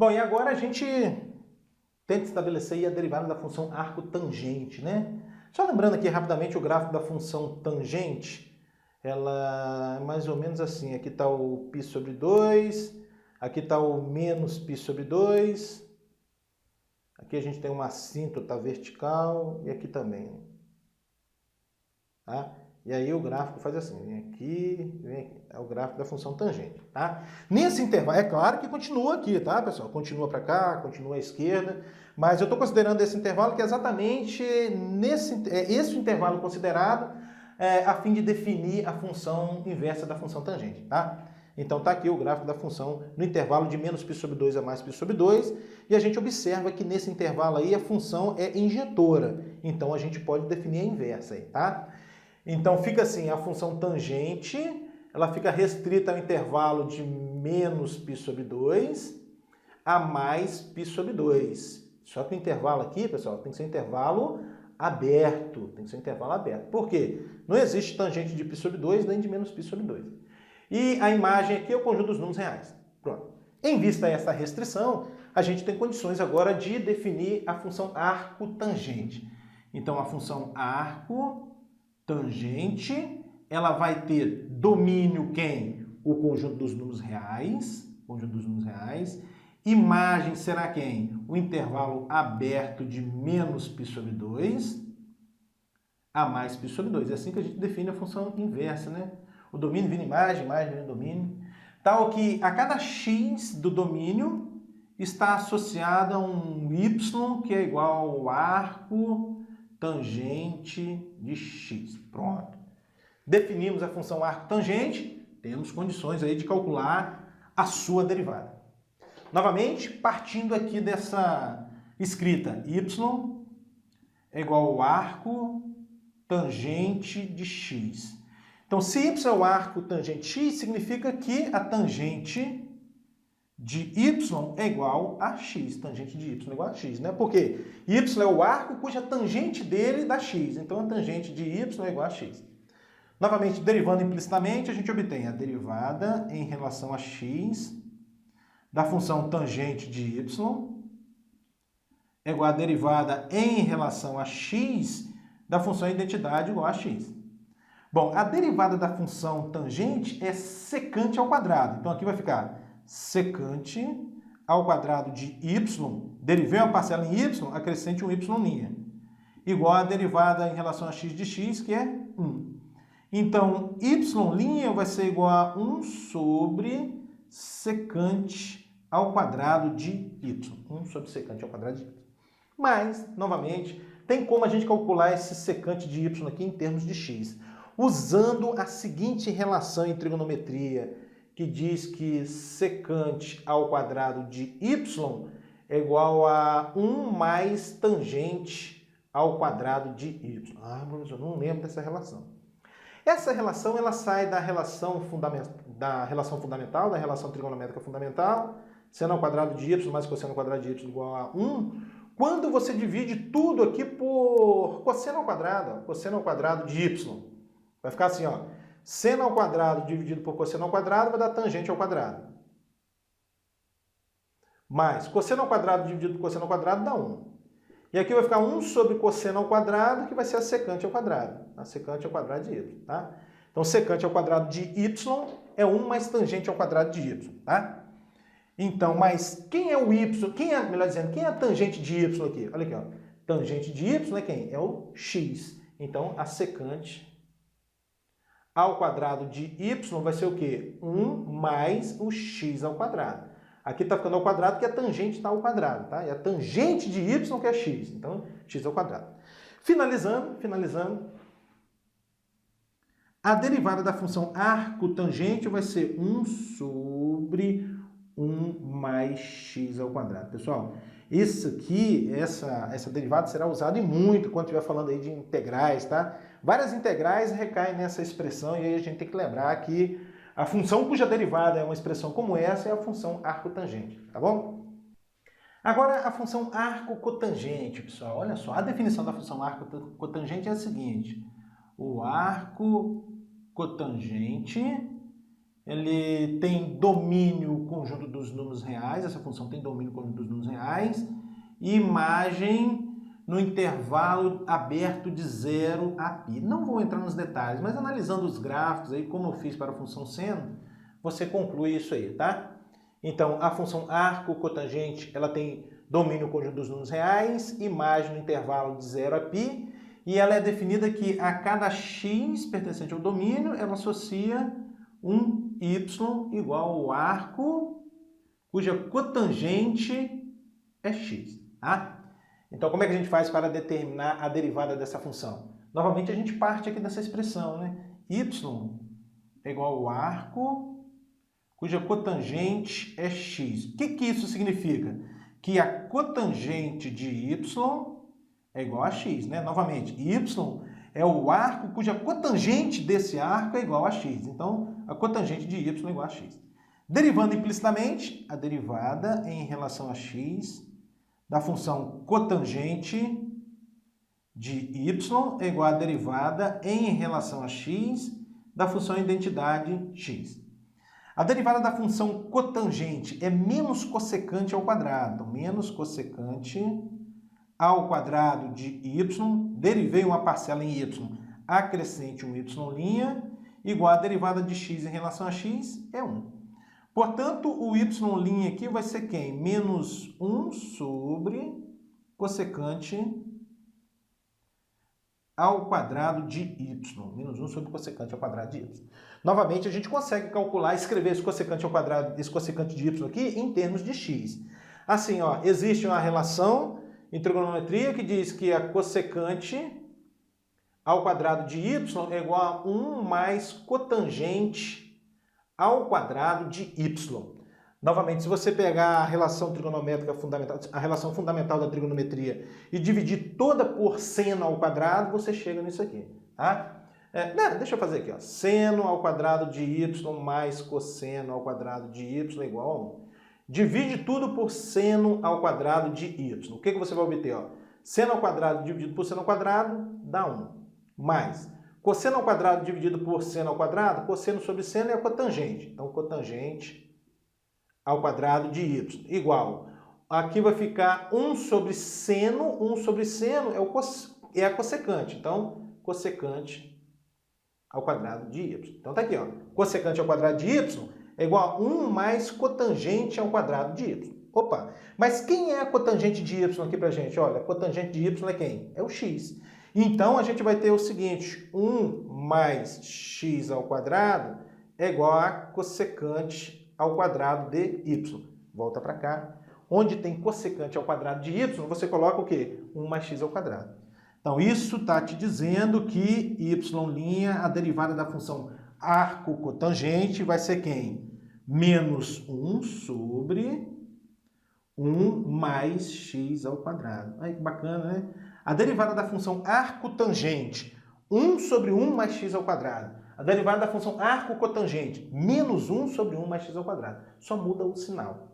Bom, e agora a gente tenta estabelecer aí a derivada da função arco tangente, né? Só lembrando aqui rapidamente o gráfico da função tangente, ela é mais ou menos assim, aqui está o π sobre 2, aqui está o menos π sobre 2, aqui a gente tem uma assíntota vertical e aqui também. Tá? E aí o gráfico faz assim, vem aqui, é o gráfico da função tangente, tá? Nesse intervalo, é claro que continua aqui, tá, pessoal? Continua para cá, continua à esquerda, mas eu estou considerando esse intervalo que é exatamente esse intervalo considerado a fim de definir a função inversa da função tangente, tá? Então tá aqui o gráfico da função no intervalo de menos π sobre 2 a mais π sobre 2, e a gente observa que nesse intervalo aí a função é injetora, então a gente pode definir a inversa aí, tá? Então fica assim, a função tangente, ela fica restrita ao intervalo de menos π sobre 2 a mais π sobre 2. Só que o intervalo aqui, pessoal, tem que ser um intervalo aberto. Tem que ser um intervalo aberto. Por quê? Não existe tangente de π sobre 2 nem de menos π sobre 2. E a imagem aqui é o conjunto dos números reais. Pronto. Em vista dessa restrição, a gente tem condições agora de definir a função arco tangente. Então a função arco tangente, ela vai ter domínio quem? O conjunto dos números reais, Imagem será quem? O intervalo aberto de menos π sobre 2 a mais π sobre 2. É assim que a gente define a função inversa, né? O domínio vira imagem vira domínio. Tal que a cada x do domínio está associado a um y que é igual ao arco tangente de x. Pronto. Definimos a função arco tangente, temos condições aí de calcular a sua derivada. Novamente, partindo aqui dessa escrita, y é igual ao arco tangente de x. Então, se y é o arco tangente de x, significa que a tangente de y é igual a x. Tangente de y é igual a x, né? Porque y é o arco cuja tangente dele dá x. Então, a tangente de y é igual a x. Novamente, derivando implicitamente, a gente obtém a derivada em relação a x da função tangente de y é igual a derivada em relação a x da função identidade igual a x. Bom, a derivada da função tangente é secante ao quadrado. Então, aqui vai ficar secante ao quadrado de y, derivei uma parcela em y, acrescente um y', igual a derivada em relação a x de x, que é 1. Então, y' vai ser igual a 1 sobre secante ao quadrado de y. 1 sobre secante ao quadrado de y. Mas, novamente, tem como a gente calcular esse secante de y aqui em termos de x, usando a seguinte relação em trigonometria, que diz que secante ao quadrado de y é igual a 1 mais tangente ao quadrado de y. Ah, mas eu não lembro dessa relação. Essa relação ela sai da relação fundamental, da relação trigonométrica fundamental, seno ao quadrado de y mais cosseno ao quadrado de y igual a 1, quando você divide tudo aqui por cosseno ao quadrado de y. Vai ficar assim, ó, seno ao quadrado dividido por cosseno ao quadrado vai dar tangente ao quadrado. Mais cosseno ao quadrado dividido por cosseno ao quadrado dá 1. E aqui vai ficar 1 sobre cosseno ao quadrado, que vai ser a secante ao quadrado. A secante ao quadrado de y, tá? Então, secante ao quadrado de y é 1 mais tangente ao quadrado de y, tá? Então, mas quem é o y? Melhor dizendo, quem é a tangente de y aqui? Olha aqui, ó. Tangente de y é quem? É o x. Então, a secante ao quadrado de y vai ser o quê? 1 mais o x ao quadrado. Aqui está ficando ao quadrado porque a tangente está ao quadrado, tá? E a tangente de y que é x. Então, x ao quadrado. Finalizando, a derivada da função arco tangente vai ser 1 sobre 1 mais x ao quadrado. Pessoal, isso aqui, essa derivada será usada e muito quando estiver falando aí de integrais, tá? Várias integrais recaem nessa expressão e aí a gente tem que lembrar que a função cuja derivada é uma expressão como essa é a função arco tangente, tá bom? Agora, a função arco cotangente, pessoal. Olha só, a definição da função arco cotangente é a seguinte. O arco cotangente ele tem domínio conjunto dos números reais, essa função tem domínio conjunto dos números reais, e imagem no intervalo aberto de 0 a π. Não vou entrar nos detalhes, mas analisando os gráficos aí, como eu fiz para a função seno, você conclui isso aí, tá? Então, a função arco cotangente, ela tem domínio conjunto dos números reais, imagem no intervalo de 0 a π, e ela é definida que a cada x pertencente ao domínio, ela associa um y igual ao arco cuja cotangente é x, tá? Então, como é que a gente faz para determinar a derivada dessa função? Novamente, a gente parte aqui dessa expressão, né? Y é igual ao arco cuja cotangente é x. O que isso significa? Que a cotangente de y é igual a x, né? Novamente, y é o arco cuja cotangente desse arco é igual a x. Então, a cotangente de y é igual a x. Derivando implicitamente, a derivada em relação a x da função cotangente de y é igual à derivada em relação a x da função identidade x. A derivada da função cotangente é menos cossecante ao quadrado. Então, menos cossecante ao quadrado de y, derivei uma parcela em y, acrescente um y', igual à derivada de x em relação a x é 1. Portanto, o y' aqui vai ser quem? Menos 1 sobre cossecante ao quadrado de y. Menos 1 sobre cossecante ao quadrado de y. Novamente, a gente consegue calcular, escrever esse cossecante ao quadrado, esse cossecante de y aqui em termos de x. Assim, ó, existe uma relação em trigonometria que diz que a cossecante ao quadrado de y é igual a 1 mais cotangente ao quadrado de y. Novamente, se você pegar a relação trigonométrica fundamental, a relação fundamental da trigonometria e dividir toda por seno ao quadrado, você chega nisso aqui, tá? Deixa eu fazer aqui, ó. Seno ao quadrado de y mais cosseno ao quadrado de y é igual a 1. Divide tudo por seno ao quadrado de y. O que você vai obter? Ó? Seno ao quadrado dividido por seno ao quadrado dá 1. Mais cosseno ao quadrado dividido por seno ao quadrado, cosseno sobre seno é a cotangente. Então, cotangente ao quadrado de y igual. Aqui vai ficar 1 sobre seno é a cossecante. Então, cossecante ao quadrado de y. Então, tá aqui, ó. Cossecante ao quadrado de y é igual a 1 mais cotangente ao quadrado de y. Opa! Mas quem é a cotangente de y aqui pra gente? Olha, a cotangente de y é quem? É o x. Então, a gente vai ter o seguinte, 1 mais x ao quadrado é igual a cossecante ao quadrado de y. Volta para cá. Onde tem cossecante ao quadrado de y, você coloca o quê? 1 mais x ao quadrado. Então, isso está te dizendo que y', a derivada da função arco cotangente, vai ser quem? Menos 1 sobre 1 mais x ao quadrado. Aí, que bacana, né? A derivada da função arco tangente, 1 sobre 1 mais x ao quadrado. A derivada da função arco cotangente, menos 1 sobre 1 mais x ao quadrado. Só muda o sinal.